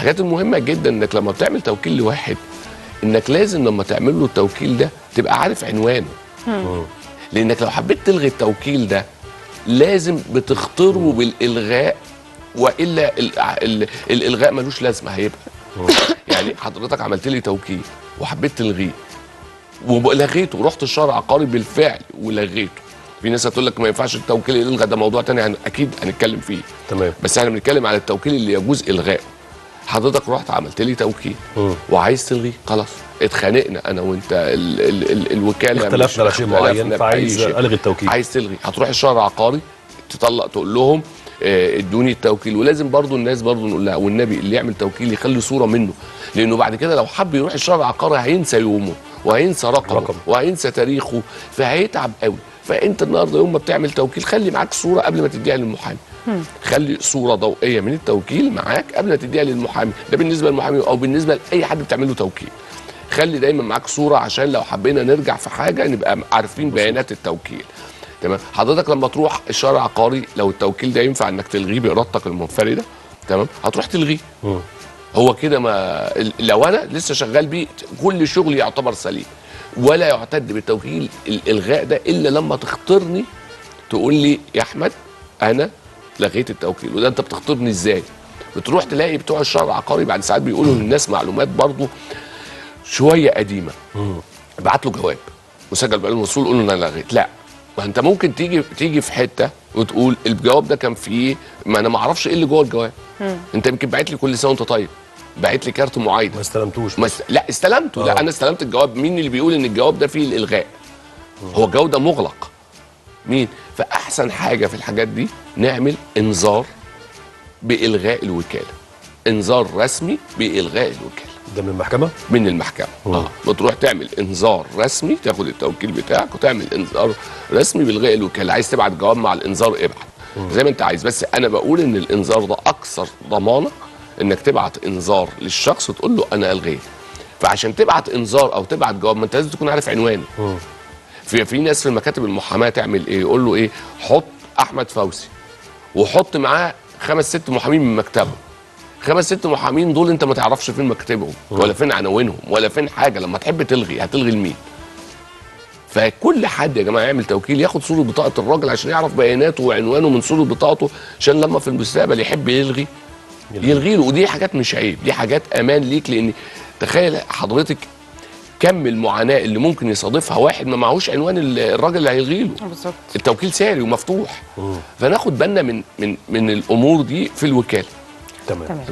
الحاجات المهمه جدا انك لما بتعمل توكيل لواحد انك لازم لما تعمل له التوكيل ده تبقى عارف عنوانه. لانك لو حبيت تلغي التوكيل ده لازم بتخطره بالالغاء، والا الالغاء ملوش لازمه هيبقى. يعني حضرتك عملت لي توكيل وحبيت تلغيه ولغيته، رحت الشهر العقاري بالفعل ولغيته. في ناس هتقول لك ما ينفعش التوكيل يلغى، ده موضوع تاني اكيد هنتكلم فيه. تمام. بس احنا بنتكلم على التوكيل اللي يجوز الغائه. حضرتك رحت عملت لي توكيل وعايز تلغيه، خلاص اتخانقنا انا وانت الوكاله اختلفنا على شيء معين فعايز الغي التوكيل، عايز تلغي، هتروح الشهر العقاري تطلق تقول لهم ادوني التوكيل. ولازم برضو الناس برضو نقول لها والنبي اللي يعمل توكيل يخلي صوره منه، لانه بعد كده لو حب يروح الشهر العقاري هينسى يومه وهينسى رقمه وهينسى تاريخه، فهيتعب قوي. فانت النهارده يوم ما بتعمل توكيل خلي معاك صوره قبل ما تديها للمحامي. خلي صوره ضوئيه من التوكيل معاك قبل ما تديها للمحامي، ده بالنسبه للمحامي او بالنسبه لاي حد بتعمل له توكيل. خلي دايما معاك صوره عشان لو حبينا نرجع في حاجه نبقى عارفين بيانات التوكيل. تمام. حضرتك لما تروح الشهر العقاري لو التوكيل ده ينفع انك تلغيه بارادتك المنفرده، تمام، هتروح تلغيه. هو كده، ما لو انا لسه شغال بيه كل شغلي يعتبر سليم، ولا يعتد بالتوكيل الالغاء ده الا لما تخطرني تقول لي يا احمد انا لغيت التوكيل. وده انت بتخطرني ازاي؟ بتروح تلاقي بتوع الشهر العقاري بعد ساعات بيقولوا للناس معلومات برضو شويه قديمه. ابعت له جواب مسجل بقى المسؤول قول له انا لغيت. لا، ما انت ممكن تيجي في حته وتقول الجواب ده كان فيه، ما انا ما اعرفش ايه اللي جوه الجواب. انت يمكن باعت لي كل سنه وانت طيب، باعت لي كارت معايده ما استلمتوش. لا استلمته. لا انا استلمت الجواب. مين اللي بيقول ان الجواب ده فيه الالغاء؟ هو الجواب ده مغلق. مين؟ فاحسن حاجه في الحاجات دي نعمل انذار بالغاء الوكاله، انذار رسمي بالغاء الوكاله. ده من المحكمه؟ من المحكمه. بتروح تعمل انذار رسمي، تاخد التوكيل بتاعك وتعمل انذار رسمي بالغاء الوكاله. عايز تبعت جواب مع الانذار ابعت زي ما انت عايز، بس انا بقول ان الانذار ده اكثر ضمانه انك تبعت انذار للشخص وتقول له انا الغيت. فعشان تبعت انذار او تبعت جواب ما انت لازم تكون عارف عنوانه. في ناس في المكاتب المحاماه تعمل ايه؟ يقول له ايه؟ حط احمد فوزي وحط معاه 5 6 محامين من مكتبه. 5 6 محامين دول انت ما تعرفش فين مكاتبهم ولا فين عناوينهم ولا فين حاجه. لما تحب تلغي هتلغي لمين؟ فكل حد يا جماعه يعمل توكيل ياخد صوره بطاقه الراجل عشان يعرف بياناته وعنوانه من صوره بطاقته، عشان لما في المستقبل يحب يلغي له. ودي حاجات مش عيب، دي حاجات امان ليك. لان تخيل حضرتك كم المعاناه اللي ممكن يصادفها واحد ما معهوش عنوان الراجل اللي هيلغي له. بالظبط. التوكيل ساري ومفتوح. فناخد بالنا من الامور دي في الوكاله. تمام.